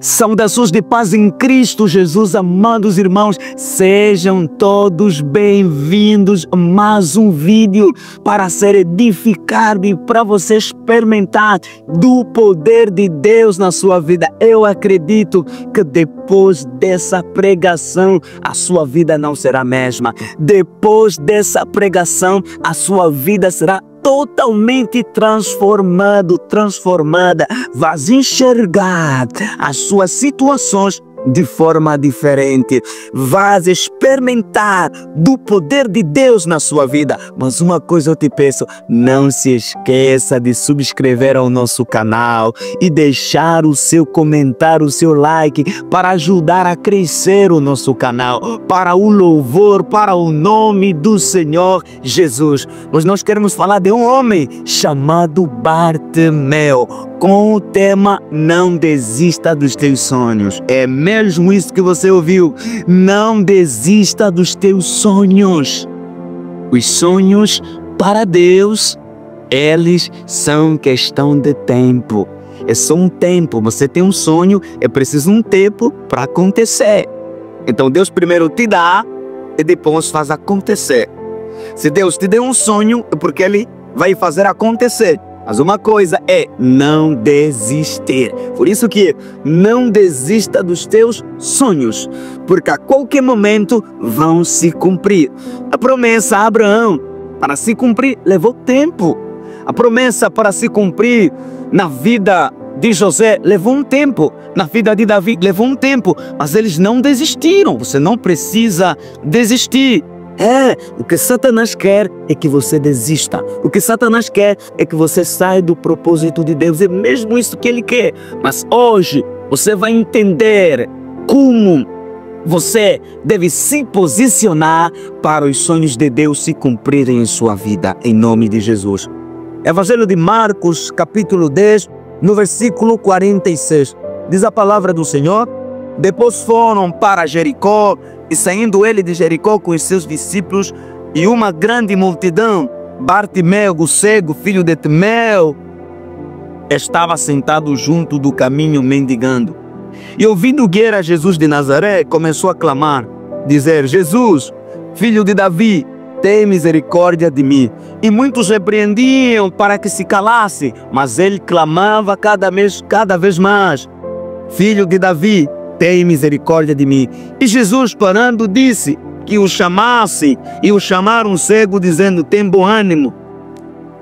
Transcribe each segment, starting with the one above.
Saudações de paz em Cristo Jesus, amados irmãos, sejam todos bem-vindos a mais um vídeo para ser edificado e para você experimentar do poder de Deus na sua vida. Eu acredito que depois dessa pregação, a sua vida não será a mesma. Depois dessa pregação, a sua vida será totalmente transformada, vais enxergar as suas situações de forma diferente, vais experimentar do poder de Deus na sua vida. Mas uma coisa eu te peço, não se esqueça de subscrever ao nosso canal e deixar o seu comentário, o seu like, para ajudar a crescer o nosso canal, para o louvor, para o nome do Senhor Jesus. Hoje nós queremos falar de um homem chamado Bartimeu, com o tema Não Desista dos Teus Sonhos. É mesmo isso que você ouviu. Não desista dos teus sonhos. Os sonhos para Deus, eles são questão de tempo. É só um tempo. Você tem um sonho, é preciso um tempo para acontecer. Então Deus primeiro te dá e depois faz acontecer. Se Deus te deu um sonho, é porque Ele vai fazer acontecer. Mas uma coisa é não desistir. Por isso que não desista dos teus sonhos, porque a qualquer momento vão se cumprir. A promessa a Abraão para se cumprir levou tempo. A promessa para se cumprir na vida de José levou um tempo. Na vida de Davi levou um tempo. Mas eles não desistiram. Você não precisa desistir. O que Satanás quer é que você desista. O que Satanás quer é que você saia do propósito de Deus. É mesmo isso que ele quer. Mas hoje você vai entender como você deve se posicionar para os sonhos de Deus se cumprirem em sua vida, em nome de Jesus. Evangelho de Marcos, capítulo 10, no versículo 46. Diz a palavra do Senhor: depois foram para Jericó, e saindo ele de Jericó com os seus discípulos e uma grande multidão, Bartimeu, o cego, filho de Timeu, estava sentado junto do caminho mendigando. E ouvindo que era Jesus de Nazaré, começou a clamar, dizer: Jesus, filho de Davi, tem misericórdia de mim. E muitos repreendiam para que se calasse, mas ele clamava cada vez mais: Filho de Davi, tem misericórdia de mim. E Jesus, parando, disse que o chamasse, e o chamaram cego, dizendo: tem bom ânimo,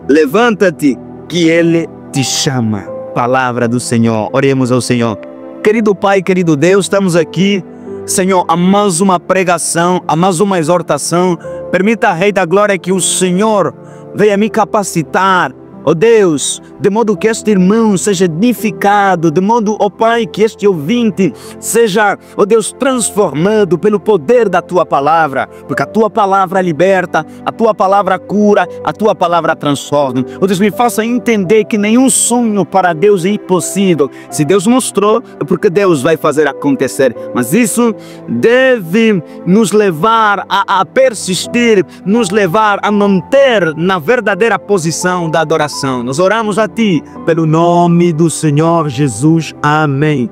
levanta-te, que ele te chama. Palavra do Senhor. Oremos ao Senhor. Querido Pai, querido Deus, estamos aqui, Senhor, a mais uma pregação, a mais uma exortação. Permita, Rei da Glória, que o Senhor venha me capacitar, ó Deus, de modo que este irmão seja edificado, de modo, ó Pai, que este ouvinte seja, ó Deus, transformado pelo poder da Tua Palavra, porque a Tua Palavra liberta, a Tua Palavra cura, a Tua Palavra transforma. Ó Deus, me faça entender que nenhum sonho para Deus é impossível. Se Deus mostrou, é porque Deus vai fazer acontecer. Mas isso deve nos levar a persistir, nos levar a manter na verdadeira posição da adoração. Nós oramos a Ti, pelo nome do Senhor Jesus. Amém.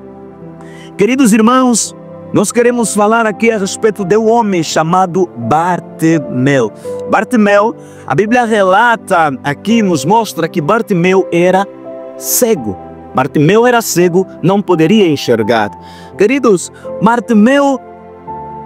Queridos irmãos, nós queremos falar aqui a respeito de um homem chamado Bartimeu. Bartimeu, a Bíblia relata aqui, nos mostra que Bartimeu era cego. Bartimeu era cego, não poderia enxergar. Queridos, Bartimeu,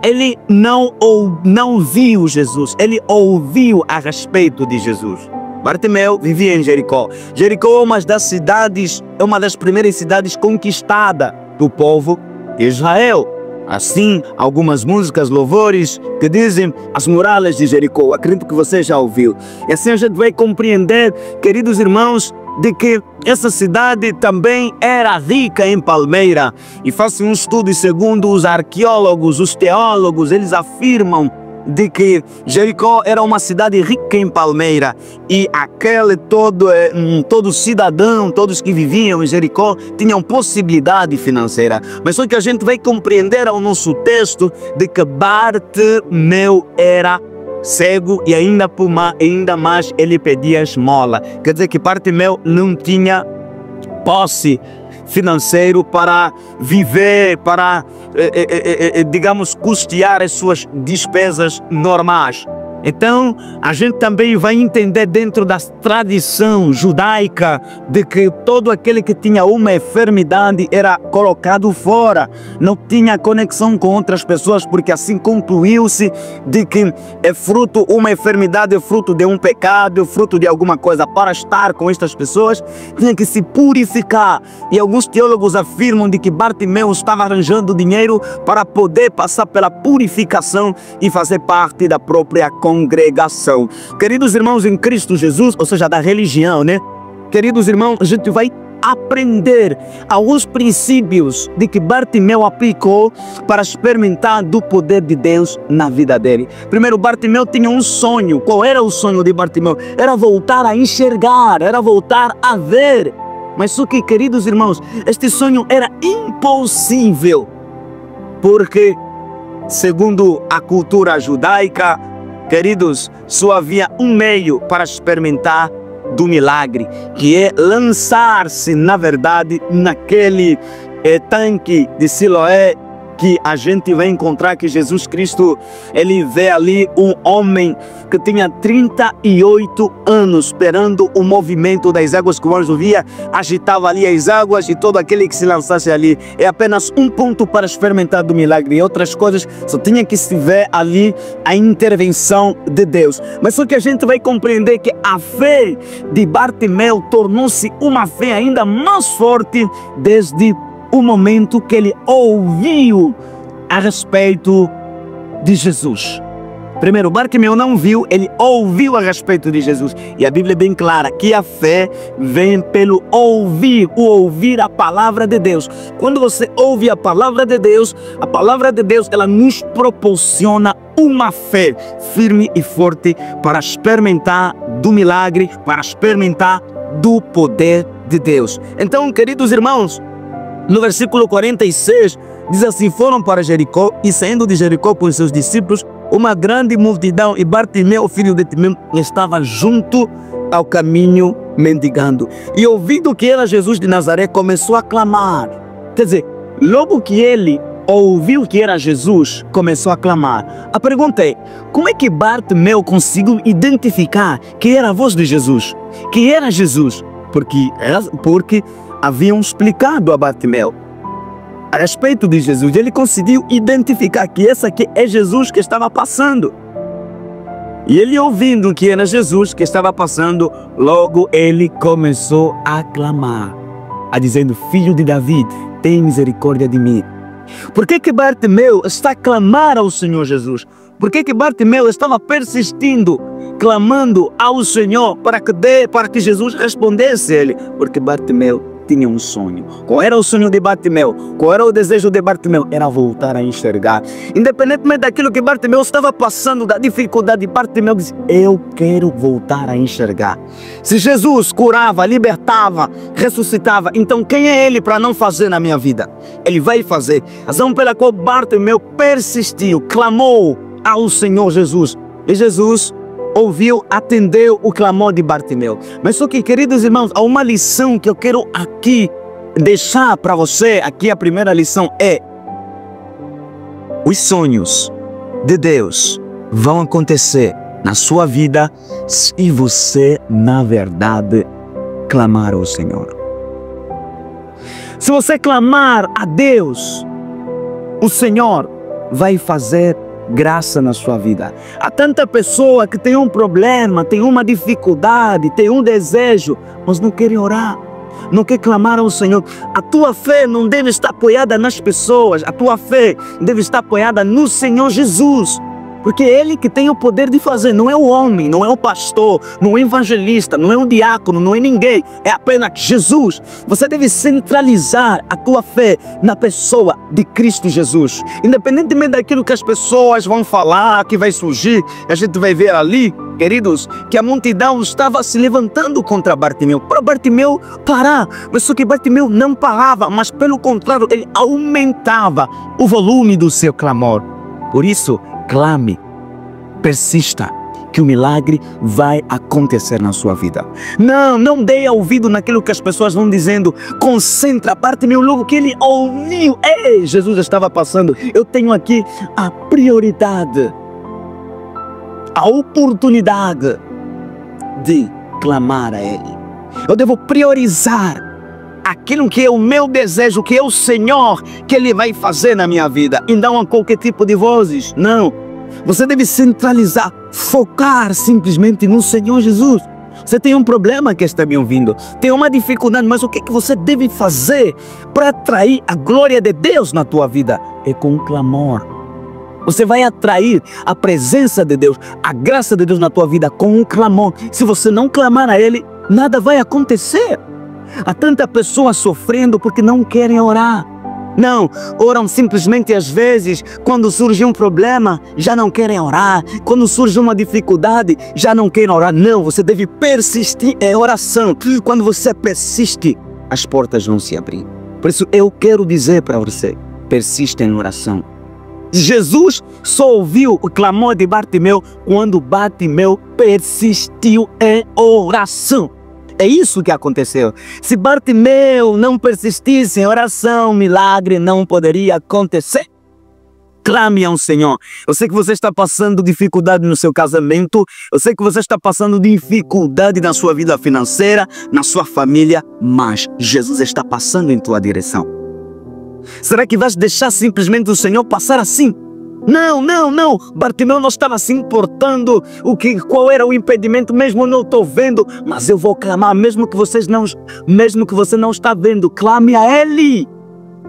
ele não viu Jesus, ele ouviu a respeito de Jesus. Bartimeu vivia em Jericó. Jericó é uma das primeiras cidades conquistadas do povo de Israel. Assim, algumas músicas, louvores que dizem as muralhas de Jericó. Acredito que você já ouviu. E assim a gente vai compreender, queridos irmãos, de que essa cidade também era rica em palmeira. E façam um estudo, e segundo os arqueólogos, os teólogos, eles afirmam de que Jericó era uma cidade rica em palmeira, e todo cidadão, todos que viviam em Jericó tinham possibilidade financeira. Mas só que a gente vai compreender ao nosso texto de que Bartimeu era cego e ainda mais ele pedia esmola. Quer dizer que Bartimeu não tinha posse financeiro para viver, para, digamos, custear as suas despesas normais. Então, a gente também vai entender dentro da tradição judaica de que todo aquele que tinha uma enfermidade era colocado fora, não tinha conexão com outras pessoas, porque assim concluiu-se de que uma enfermidade é fruto de um pecado, é fruto de alguma coisa. Para estar com estas pessoas, tinha que se purificar. E alguns teólogos afirmam de que Bartimeu estava arranjando dinheiro para poder passar pela purificação e fazer parte da própria congregação. Queridos irmãos em Cristo Jesus, ou seja, da religião, né? Queridos irmãos, a gente vai aprender alguns princípios de que Bartimeu aplicou para experimentar do poder de Deus na vida dele. Primeiro, Bartimeu tinha um sonho. Qual era o sonho de Bartimeu? Era voltar a enxergar, era voltar a ver. Mas só que, queridos irmãos, este sonho era impossível, porque, segundo a cultura judaica, queridos, só havia um meio para experimentar do milagre, que é lançar-se, na verdade, naquele tanque de Siloé, que a gente vai encontrar que Jesus Cristo, ele vê ali um homem que tinha 38 anos, esperando o movimento das águas, que o anjo via, agitava ali as águas, e todo aquele que se lançasse ali é apenas um ponto para experimentar do milagre, e outras coisas só tinha que se ver ali a intervenção de Deus. Mas só que a gente vai compreender que a fé de Bartimeu tornou-se uma fé ainda mais forte desde o momento que ele ouviu a respeito de Jesus. Primeiro, Bartimeu não viu, ele ouviu a respeito de Jesus. E a Bíblia é bem clara que a fé vem pelo ouvir a palavra de Deus. Quando você ouve a palavra de Deus, ela nos proporciona uma fé firme e forte para experimentar do milagre, para experimentar do poder de Deus. Então, queridos irmãos, no versículo 46, diz assim: foram para Jericó, e saindo de Jericó com os seus discípulos, uma grande multidão, e Bartimeu, filho de Timeu, estava junto ao caminho mendigando. E ouvindo que era Jesus de Nazaré, começou a clamar. Quer dizer, logo que ele ouviu que era Jesus, começou a clamar. A pergunta é: como é que Bartimeu conseguiu identificar que era a voz de Jesus? Que era Jesus? Porque haviam explicado a Bartimeu a respeito de Jesus. Ele conseguiu identificar que esse aqui é Jesus que estava passando. E ele, ouvindo que era Jesus que estava passando, logo ele começou a clamar, a dizendo: filho de Davi, tem misericórdia de mim. Por que Bartimeu está a clamar ao Senhor Jesus? Por que Bartimeu estava persistindo, clamando ao Senhor para que Jesus respondesse a ele? Porque Bartimeu tinha um sonho. Qual era o sonho de Bartimeu? Qual era o desejo de Bartimeu? Era voltar a enxergar. Independentemente daquilo que Bartimeu estava passando, da dificuldade, Bartimeu disse: eu quero voltar a enxergar. Se Jesus curava, libertava, ressuscitava, então quem é ele para não fazer na minha vida? Ele vai fazer. A razão pela qual Bartimeu persistiu, clamou ao Senhor Jesus. E Jesus ouviu, atendeu o clamor de Bartimeu. Mas só que, queridos irmãos, há uma lição que eu quero aqui deixar para você. Aqui a primeira lição é: os sonhos de Deus vão acontecer na sua vida se você, na verdade, clamar ao Senhor. Se você clamar a Deus, o Senhor vai fazer graça na sua vida. Há tanta pessoa que tem um problema, tem uma dificuldade, tem um desejo, mas não quer orar, não quer clamar ao Senhor. A tua fé não deve estar apoiada nas pessoas, a tua fé deve estar apoiada no Senhor Jesus. Porque é Ele que tem o poder de fazer, não é o homem, não é o pastor, não é o evangelista, não é o diácono, não é ninguém, é apenas Jesus. Você deve centralizar a tua fé na pessoa de Cristo Jesus. Independentemente daquilo que as pessoas vão falar, que vai surgir, a gente vai ver ali, queridos, que a multidão estava se levantando contra Bartimeu, para Bartimeu parar. Mas só que Bartimeu não parava, mas pelo contrário, ele aumentava o volume do seu clamor. Por isso, clame, persista, que o milagre vai acontecer na sua vida. Não dê ouvido naquilo que as pessoas vão dizendo. Concentra, parte-me logo que ele ouviu. Ei, Jesus estava passando. Eu tenho aqui a prioridade, a oportunidade de clamar a Ele. Eu devo priorizar aquilo que é o meu desejo, que é o Senhor, que Ele vai fazer na minha vida, e não a qualquer tipo de vozes. Não. Você deve centralizar, focar simplesmente no Senhor Jesus. Você tem um problema que está me ouvindo, tem uma dificuldade, mas o que você deve fazer para atrair a glória de Deus na tua vida? É com um clamor. Você vai atrair a presença de Deus, a graça de Deus na tua vida com um clamor. Se você não clamar a Ele, nada vai acontecer. Há tanta pessoa sofrendo porque não querem orar. Não, oram simplesmente às vezes, quando surge um problema, já não querem orar. Quando surge uma dificuldade, já não querem orar. Não, você deve persistir em oração. Quando você persiste, as portas vão se abrir. Por isso eu quero dizer para você, persista em oração. Jesus só ouviu o clamor de Bartimeu quando Bartimeu persistiu em oração. É isso que aconteceu. Se Bartimeu não persistisse em oração, milagre não poderia acontecer. Clame ao Senhor. Eu sei que você está passando dificuldade no seu casamento. Eu sei que você está passando dificuldade na sua vida financeira, na sua família. Mas Jesus está passando em tua direção. Será que vais deixar simplesmente o Senhor passar assim? Não. Bartimeu não estava se importando qual era o impedimento, mesmo eu não estou vendo, mas eu vou clamar, mesmo que você não está vendo, clame a Ele,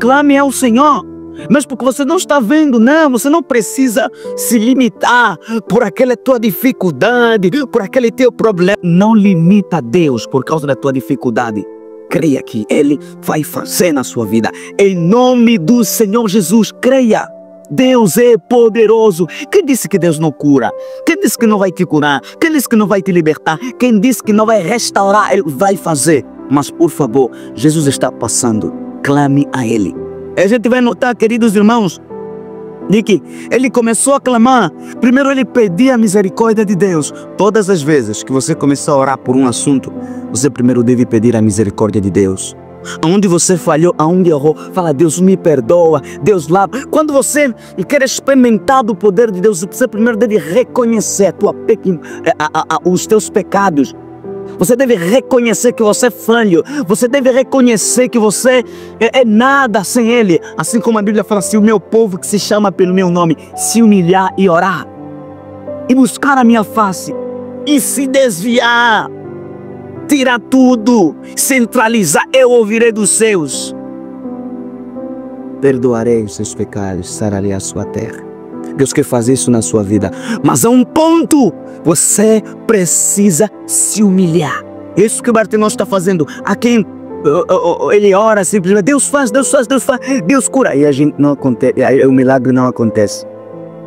clame ao Senhor. Mas porque você não está vendo, não, você não precisa se limitar por aquela tua dificuldade, por aquele teu problema. Não limita a Deus por causa da tua dificuldade. Creia que Ele vai fazer na sua vida. Em nome do Senhor Jesus, creia. Deus é poderoso. Quem disse que Deus não cura? Quem disse que não vai te curar? Quem disse que não vai te libertar? Quem disse que não vai restaurar? Ele vai fazer. Mas por favor, Jesus está passando. Clame a Ele. A gente vai notar, queridos irmãos, de que ele começou a clamar. Primeiro ele pedia a misericórdia de Deus. Todas as vezes que você começar a orar por um assunto, você primeiro deve pedir a misericórdia de Deus. Aonde você falhou, aonde errou, fala: Deus me perdoa, Deus lava. Quando você quer experimentar do poder de Deus, você primeiro deve reconhecer os teus pecados. Você deve reconhecer que você é falho. Você deve reconhecer que você é nada sem Ele. Assim como a Bíblia fala: se o meu povo que se chama pelo meu nome se humilhar e orar e buscar a minha face e se desviar, tirar tudo, centralizar, eu ouvirei dos seus, perdoarei os seus pecados, sararei a sua terra. Deus quer fazer isso na sua vida, mas a um ponto você precisa se humilhar. Isso que o Bartimeu está fazendo. A quem ele ora simplesmente: Deus faz, Deus cura, e a gente não acontece, o milagre não acontece.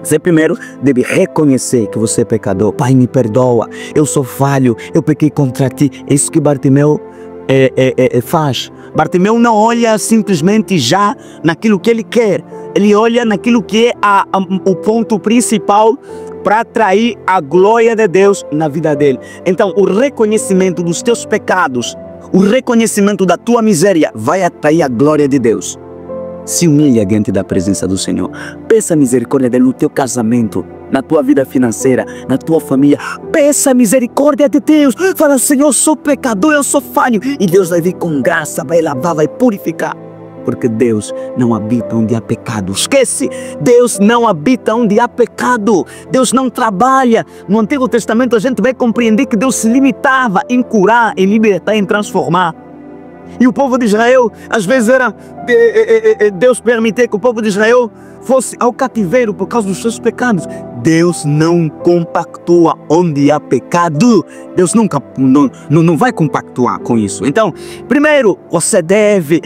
Você primeiro deve reconhecer que você é pecador. Pai, me perdoa, eu sou falho, eu pequei contra ti. É isso que Bartimeu faz. Bartimeu não olha simplesmente já naquilo que ele quer. Ele olha naquilo que é o ponto principal para atrair a glória de Deus na vida dele. Então, o reconhecimento dos teus pecados, o reconhecimento da tua miséria vai atrair a glória de Deus. Se humilha diante da presença do Senhor. Peça misericórdia dele no teu casamento, na tua vida financeira, na tua família. Peça misericórdia de Deus. Fala: Senhor, sou pecador, eu sou falho. E Deus vai vir com graça, vai lavar, vai purificar. Porque Deus não habita onde há pecado. Esquece, Deus não habita onde há pecado. Deus não trabalha. No Antigo Testamento a gente vai compreender que Deus se limitava em curar, em libertar, em transformar. E o povo de Israel, às vezes Deus permitia que o povo de Israel fosse ao cativeiro por causa dos seus pecados. Deus não compactua onde há pecado. Deus nunca não vai compactuar com isso. Então, primeiro, você deve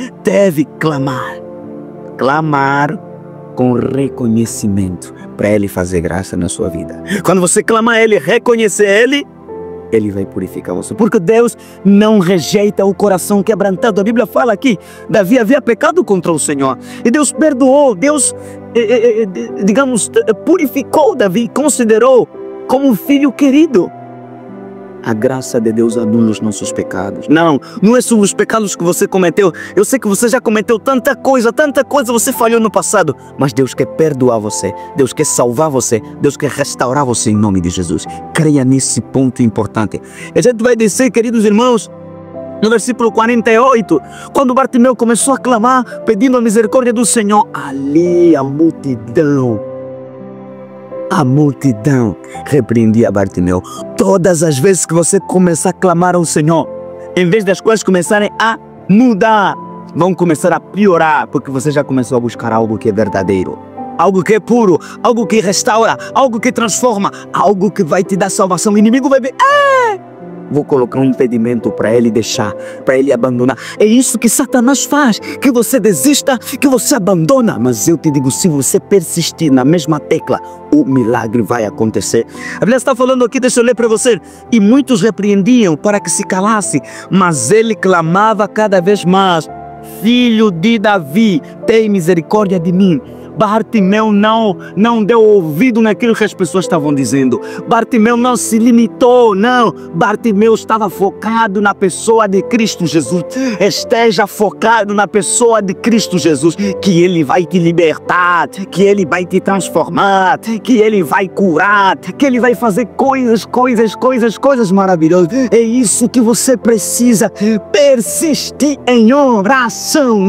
clamar. Clamar com reconhecimento para Ele fazer graça na sua vida. Quando você clamar a Ele, reconhecer Ele, Ele vai purificar você. Porque Deus não rejeita o coração quebrantado. A Bíblia fala aqui: Davi havia pecado contra o Senhor. E Deus perdoou. Deus, purificou Davi. Considerou como um filho querido. A graça de Deus anula os nossos pecados. Não é sobre os pecados que você cometeu. Eu sei que você já cometeu tanta coisa, você falhou no passado. Mas Deus quer perdoar você. Deus quer salvar você. Deus quer restaurar você em nome de Jesus. Creia nesse ponto importante. A gente vai descer, queridos irmãos, no versículo 48, quando Bartimeu começou a clamar, pedindo a misericórdia do Senhor, ali a multidão repreendia Bartimeu. Todas as vezes que você começar a clamar ao Senhor, em vez das coisas começarem a mudar, vão começar a piorar, porque você já começou a buscar algo que é verdadeiro, algo que é puro, algo que restaura, algo que transforma, algo que vai te dar salvação. O inimigo vai ver, vou colocar um impedimento para ele deixar, para ele abandonar. É isso que Satanás faz, que você desista, que você abandona. Mas eu te digo, se você persistir na mesma tecla, o milagre vai acontecer. A Bíblia está falando aqui, deixa eu ler para você. E muitos repreendiam para que se calasse, mas ele clamava cada vez mais: Filho de Davi, tem misericórdia de mim. Bartimeu não deu ouvido naquilo que as pessoas estavam dizendo. Bartimeu não se limitou, não. Bartimeu estava focado na pessoa de Cristo Jesus. Esteja focado na pessoa de Cristo Jesus, que Ele vai te libertar, que Ele vai te transformar, que Ele vai curar, que Ele vai fazer coisas maravilhosas. É isso que você precisa. Persistir em oração.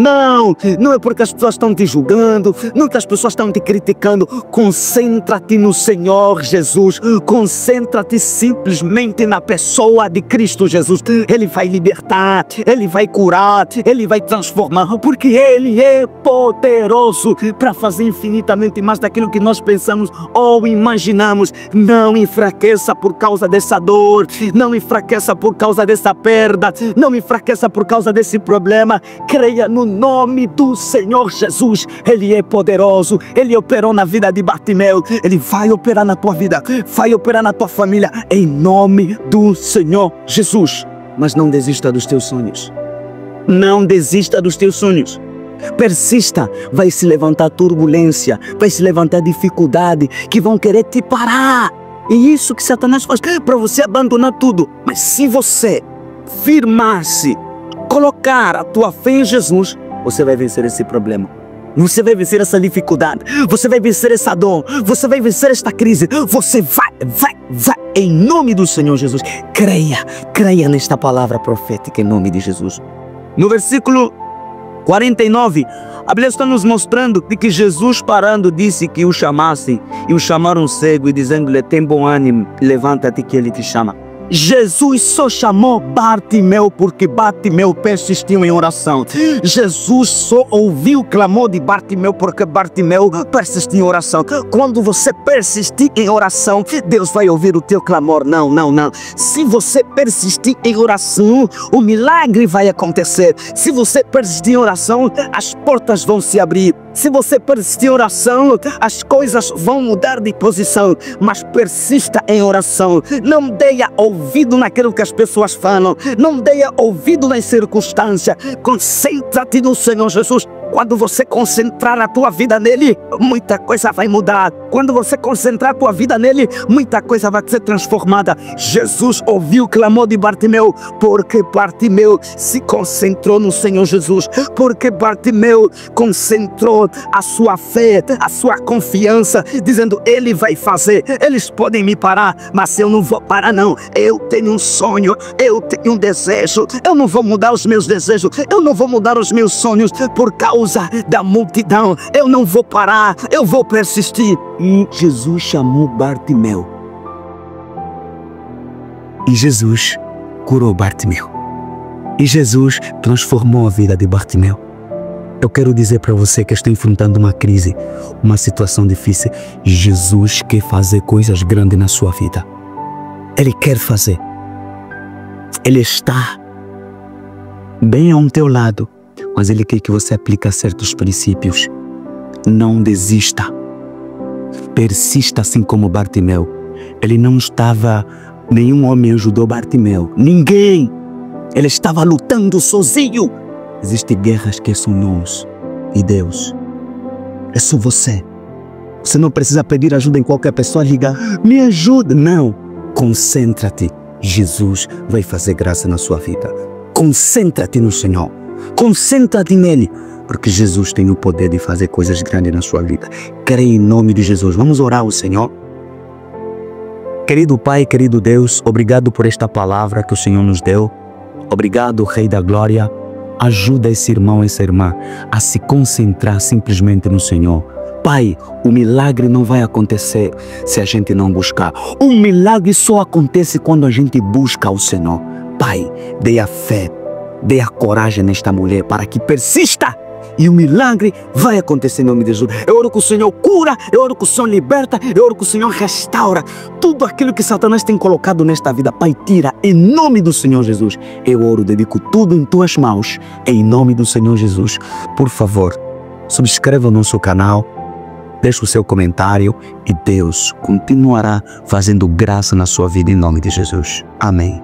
Não é porque as pessoas estão te julgando, não que as pessoas estão te criticando. Concentra-te no Senhor Jesus. Concentra-te simplesmente na pessoa de Cristo Jesus. Ele vai libertar, Ele vai curar, Ele vai transformar, porque Ele é poderoso para fazer infinitamente mais daquilo que nós pensamos ou imaginamos. Não enfraqueça por causa dessa dor, não enfraqueça por causa dessa perda, não enfraqueça por causa desse problema. Creia no nome do Senhor Jesus. Ele é poderoso. Ele operou na vida de Bartimeu. Ele vai operar na tua vida, vai operar na tua família, em nome do Senhor Jesus. Mas não desista dos teus sonhos. Não desista dos teus sonhos. Persista. Vai se levantar turbulência, vai se levantar dificuldade que vão querer te parar. E isso que Satanás faz para você abandonar tudo. Mas se você firmar-se, colocar a tua fé em Jesus, você vai vencer esse problema. Você vai vencer essa dificuldade. Você vai vencer essa dor. Você vai vencer esta crise. Você vai. Em nome do Senhor Jesus. Creia nesta palavra profética em nome de Jesus. No versículo 49, a Bíblia está nos mostrando que Jesus, parando, disse que o chamassem. E o chamaram cego e dizendo-lhe: tem bom ânimo, levanta-te que ele te chama. Jesus só chamou Bartimeu porque Bartimeu persistiu em oração. Jesus só ouviu o clamor de Bartimeu porque Bartimeu persistiu em oração. Quando você persistir em oração, Deus vai ouvir o teu clamor. Não. Se você persistir em oração, o milagre vai acontecer. Se você persistir em oração, as portas vão se abrir. Se você persistir em oração, as coisas vão mudar de posição. Mas persista em oração. Não deia ouvido naquilo que as pessoas falam. Não deia ouvido nas circunstâncias. Concentra-te no Senhor Jesus. Quando você concentrar a tua vida nele, muita coisa vai mudar. Quando você concentrar a tua vida nele, muita coisa vai ser transformada. Jesus ouviu o clamor de Bartimeu, porque Bartimeu se concentrou no Senhor Jesus, porque Bartimeu concentrou a sua fé, a sua confiança, dizendo: ele vai fazer. Eles podem me parar, mas eu não vou parar não. Eu tenho um sonho, eu tenho um desejo. Eu não vou mudar os meus desejos, eu não vou mudar os meus sonhos por causa da multidão. Eu não vou parar, eu vou persistir. E Jesus chamou Bartimeu. E Jesus curou Bartimeu. E Jesus transformou a vida de Bartimeu. Eu quero dizer para você que está enfrentando uma crise, uma situação difícil. Jesus quer fazer coisas grandes na sua vida. Ele quer fazer. Ele está bem ao teu lado, mas Ele quer que você aplique certos princípios. Não desista. Persista assim como Bartimeu. Ele não estava... Nenhum homem ajudou Bartimeu. Ninguém. Ele estava lutando sozinho. Existem guerras que são nós e Deus. É só você. Você não precisa pedir ajuda em qualquer pessoa, ligar, me ajuda. Não, concentra-te. Jesus vai fazer graça na sua vida. Concentra-te no Senhor. Concentra-te nele, porque Jesus tem o poder de fazer coisas grandes na sua vida. Creia em nome de Jesus. Vamos orar ao Senhor. Querido Pai, querido Deus, obrigado por esta palavra que o Senhor nos deu. Obrigado, Rei da Glória. Ajuda esse irmão, essa irmã a se concentrar simplesmente no Senhor. Pai, o milagre não vai acontecer se a gente não buscar. O milagre só acontece quando a gente busca o Senhor. Pai, dê a fé, dê a coragem nesta mulher para que persista. E o milagre vai acontecer em nome de Jesus. Eu oro que o Senhor cura, eu oro que o Senhor liberta, eu oro que o Senhor restaura tudo aquilo que Satanás tem colocado nesta vida. Pai, tira em nome do Senhor Jesus. Eu oro, dedico tudo em tuas mãos, em nome do Senhor Jesus. Por favor, subscreva o nosso canal, deixe o seu comentário e Deus continuará fazendo graça na sua vida em nome de Jesus. Amém.